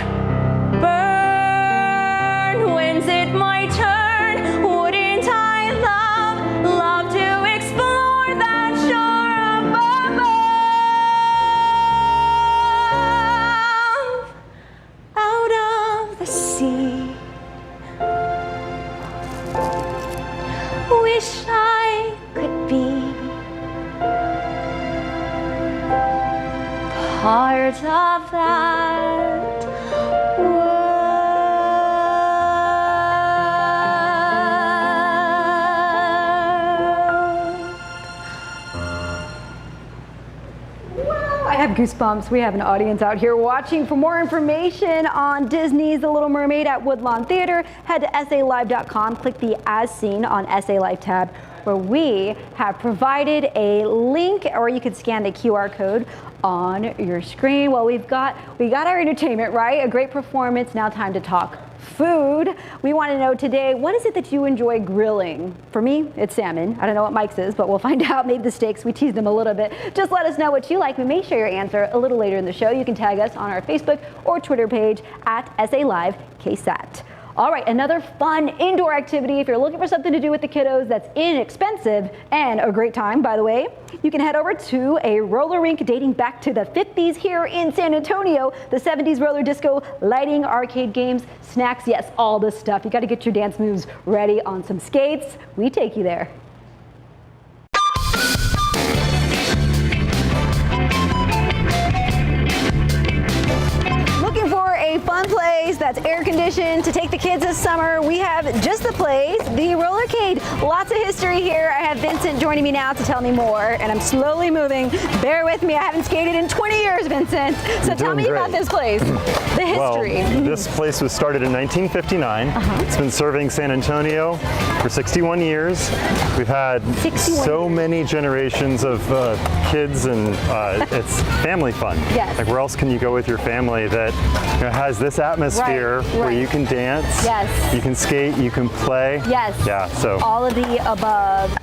Burn. When's it my turn? Wouldn't I love to explore that shore above, out of the sea? Wish I could be part of that have goosebumps. We have an audience out here watching. For more information on Disney's The Little Mermaid at Woodlawn Theater, head to SALive.com, click the As Seen on SA Live tab, where we have provided a link, or you could scan the QR code on your screen. Well, we got our entertainment, right? A great performance. Now time to talk food. We want to know today, what is it that you enjoy grilling? For me, it's salmon. I don't know what Mike's is, but we'll find out. Maybe the steaks. We teased them a little bit. Just let us know what you like. We may share your answer a little later in the show. You can tag us on our Facebook or Twitter page at SA Live KSAT. All right, another fun indoor activity. If you're looking for something to do with the kiddos that's inexpensive and a great time, by the way, you can head over to a roller rink dating back to the 50s here in San Antonio. The 70s roller disco, lighting, arcade games, snacks, yes, all this stuff. You got to get your dance moves ready on some skates. We take you there. A fun place that's air conditioned to take the kids this summer. We have just the place, the Rollercade. Lots of history here. I have Vincent joining me now to tell me more, and I'm slowly moving. Bear with me. I haven't skated in 20 years, Vincent. So tell me about this place, the history. Well, this place was started in 1959. It's been serving San Antonio for 61 years. We've had so many generations of kids, and it's family fun. Yes. Like, where else can you go with your family that has this atmosphere where you can dance, you can skate, you can play. Yes. Yeah, so. All of the above.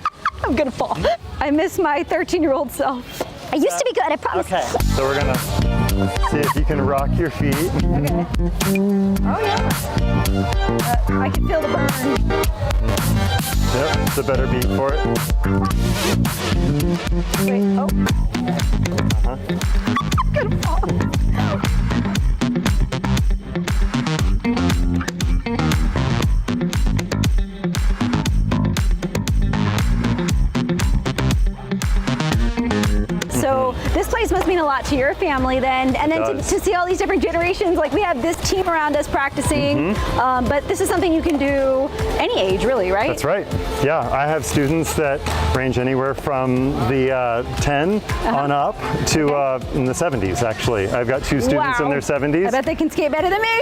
I'm gonna fall. I miss my 13-year-old self. I used to be good, I promise. Okay. So we're gonna see if you can rock your feet. Okay. Oh yeah. I can feel the burn. Yep, it's a better beat for it. Wait, oh. I'm gonna fall. So this place must mean a lot to your family then, and then to see all these different generations. Like, we have this team around us practicing, but this is something you can do any age, really, right? That's right. Yeah, I have students that range anywhere from the 10 on up to in the 70s, actually. I've got 2 students in their 70s. I bet they can skate better than me.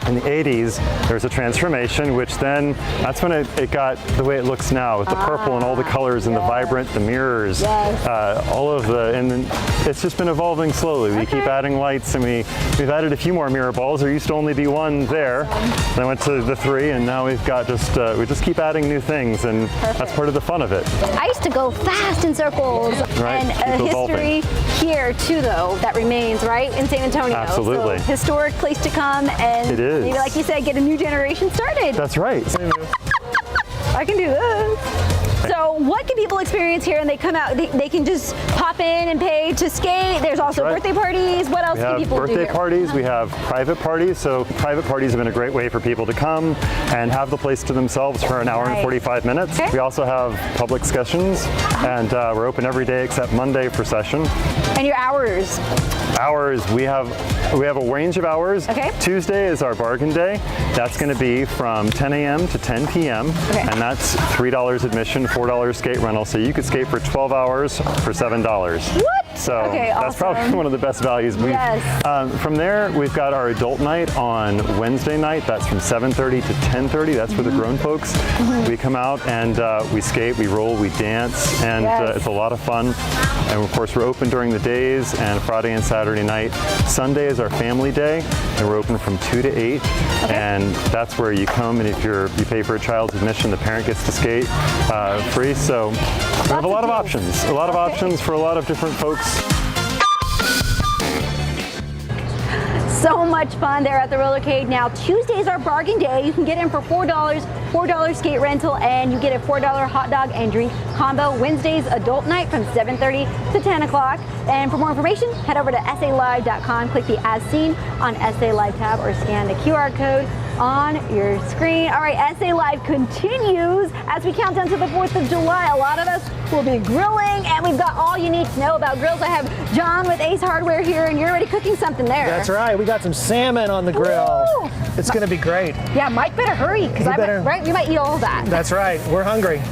In the 80s, there was a transformation, which then, that's when it got the way it looks now, with the purple and all the colors and the vibrant, the mirrors, all of the, and then it's just been evolving slowly. We keep adding lights, and we've added a few more mirror balls. There used to only be 1 there. Then I went to the 3, and now we've got we just keep adding new things, and that's part of the fun of it. I used to go fast in circles, and a history here too, though, that remains, right, in San Antonio. Absolutely. So, historic place to come, and it is. Maybe, like you said, get a new generation started. That's right. I can do this. So what can people experience here? And they come out, they can just pop in and pay to skate. There's also birthday parties. What else can people do? We have birthday parties. We have private parties. So private parties have been a great way for people to come and have the place to themselves for an hour and 45 minutes. We also have public sessions, and we're open every day except Monday for session. And your hours? Hours, we have a range of hours. Tuesday is our bargain day. That's going to be from 10 a.m. to 10 p.m. And that's $3 admission, $4 skate rental. So you could skate for 12 hours for $7. What? So that's probably one of the best values. From there, we've got our adult night on Wednesday night. That's from 7:30 to 10:30. That's for the grown folks. We come out and we skate, we roll, we dance, and it's a lot of fun. And of course, we're open during the days and Friday and Saturday night. Sunday is our family day, and we're open from 2 to 8. And that's where you come, and if you pay for a child's admission, the parent gets to skate free. So we have a lot of options. A lot of options for a lot of different folks. So much fun there at the Rollercade. Now, Tuesdays are bargain day. You can get in for $4 skate rental, and you get a $4 hot dog and drink combo. Wednesdays, adult night from 7:30 to 10 o'clock. And for more information, head over to SALive.com, click the As Seen on SA Live tab, or scan the QR code on your screen. All right, SA Live continues as we count down to the 4th of July. A lot of us will be grilling, and we've got all you need to know about grills. I have John with Ace Hardware here, and you're already cooking something there. That's right. We got some salmon on the grill. Woo! It's going to be great. Yeah, Mike better hurry, because we might eat all of that. That's right. We're hungry.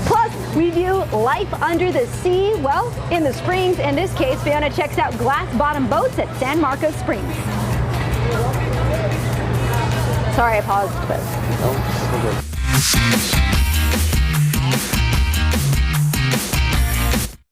Plus, we view life under the sea, well, in the Springs. In this case, Fiona checks out glass-bottom boats at San Marcos Springs. Sorry, I paused, but...